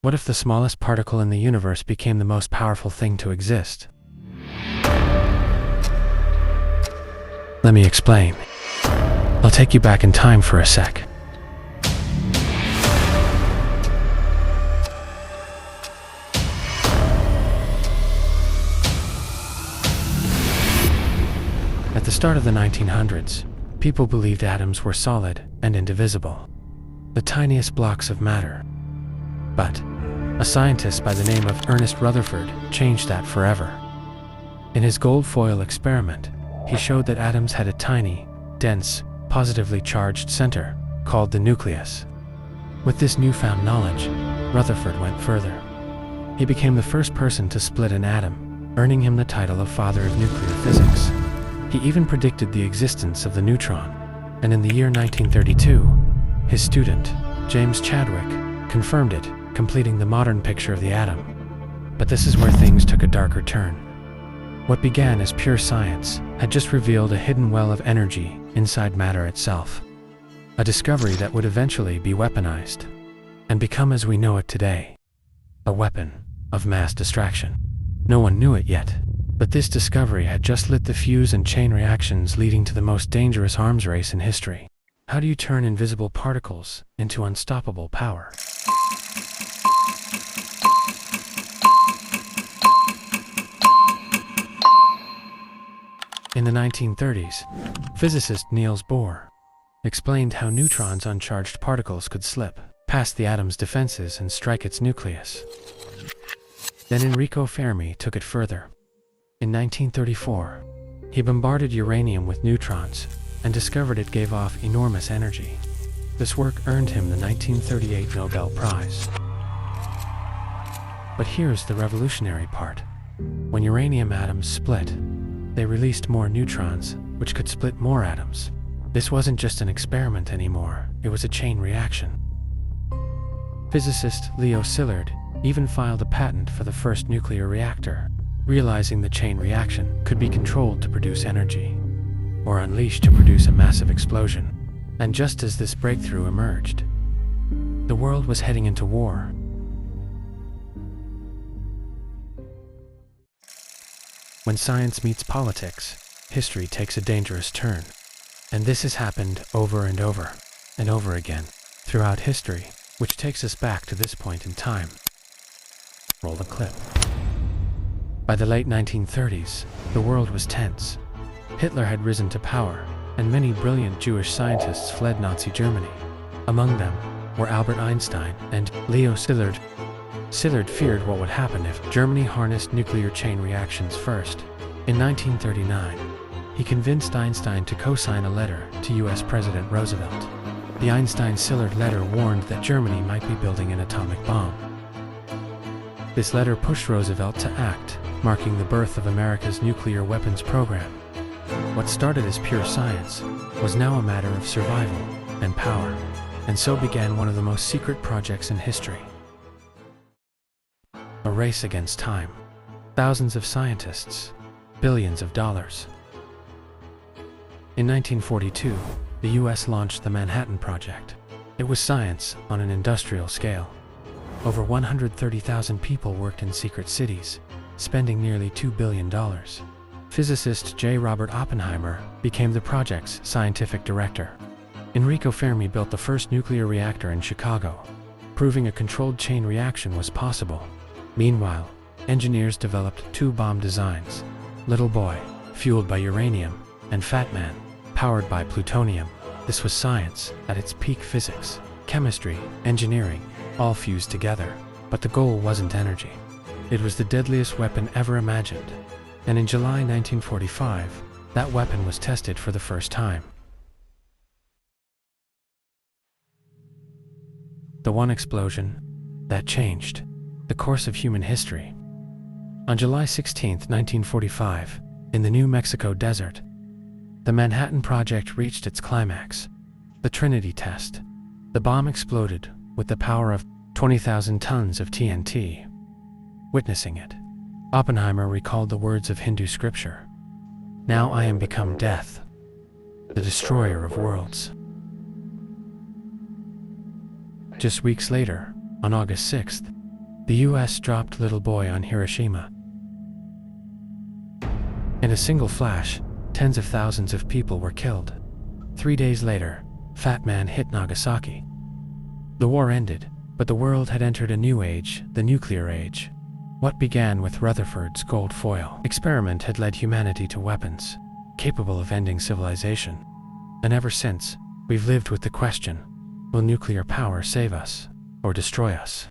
What if the smallest particle in the universe became the most powerful thing to exist? Let me explain. I'll take you back in time for a sec. At the start of the 1900s, people believed atoms were solid and indivisible, the tiniest blocks of matter. But a scientist by the name of Ernest Rutherford changed that forever. In his gold foil experiment, he showed that atoms had a tiny, dense, positively charged center called the nucleus. With this newfound knowledge, Rutherford went further. He became the first person to split an atom, earning him the title of Father of Nuclear Physics. He even predicted the existence of the neutron, and in the year 1932, his student, James Chadwick, confirmed it, completing the modern picture of the atom. But this is where things took a darker turn. What began as pure science had just revealed a hidden well of energy inside matter itself. A discovery that would eventually be weaponized and become as we know it today, a weapon of mass destruction. No one knew it yet, but this discovery had just lit the fuse and chain reactions leading to the most dangerous arms race in history. How do you turn invisible particles into unstoppable power? In the 1930s, physicist Niels Bohr explained how neutrons, uncharged particles, could slip past the atom's defenses and strike its nucleus. Then Enrico Fermi took it further. In 1934, he bombarded uranium with neutrons and discovered it gave off enormous energy. This work earned him the 1938 Nobel Prize. But here's the revolutionary part. When uranium atoms split, they released more neutrons, which could split more atoms. This wasn't just an experiment anymore, it was a chain reaction. Physicist Leo Szilard even filed a patent for the first nuclear reactor, realizing the chain reaction could be controlled to produce energy, or unleashed to produce a massive explosion. And just as this breakthrough emerged, the world was heading into war. When science meets politics, history takes a dangerous turn. And this has happened over and over and over again throughout history, which takes us back to this point in time. Roll the clip. By the late 1930s, the world was tense. Hitler had risen to power, and many brilliant Jewish scientists fled Nazi Germany. Among them were Albert Einstein and Leo Szilard. Szilard feared what would happen if Germany harnessed nuclear chain reactions first. In 1939, he convinced Einstein to co-sign a letter to US President Roosevelt. The Einstein-Szilard letter warned that Germany might be building an atomic bomb. This letter pushed Roosevelt to act, marking the birth of America's nuclear weapons program. What started as pure science was now a matter of survival and power, and so began one of the most secret projects in history. A race against time. Thousands of scientists, billions of dollars. In 1942, the US launched the Manhattan Project. It was science on an industrial scale. Over 130,000 people worked in secret cities, spending nearly $2 billion. Physicist J. Robert Oppenheimer became the project's scientific director. Enrico Fermi built the first nuclear reactor in Chicago, proving a controlled chain reaction was possible. Meanwhile, engineers developed two bomb designs: Little Boy, fueled by uranium, and Fat Man, powered by plutonium. This was science at its peak. Physics, chemistry, engineering, all fused together. But the goal wasn't energy. It was the deadliest weapon ever imagined. And in July 1945, that weapon was tested for the first time. The one explosion that changed the course of human history. On July 16, 1945, in the New Mexico desert, the Manhattan Project reached its climax, the Trinity test. The bomb exploded with the power of 20,000 tons of TNT. Witnessing it, Oppenheimer recalled the words of Hindu scripture, "Now I am become death, the destroyer of worlds." Just weeks later, on August 6th, The US dropped little boy on Hiroshima. In a single flash, tens of thousands of people were killed. 3 days later, Fat Man hit Nagasaki. The war ended, but the world had entered a new age, the nuclear age. What began with Rutherford's gold foil experiment had led humanity to weapons capable of ending civilization. And ever since, we've lived with the question, will nuclear power save us or destroy us?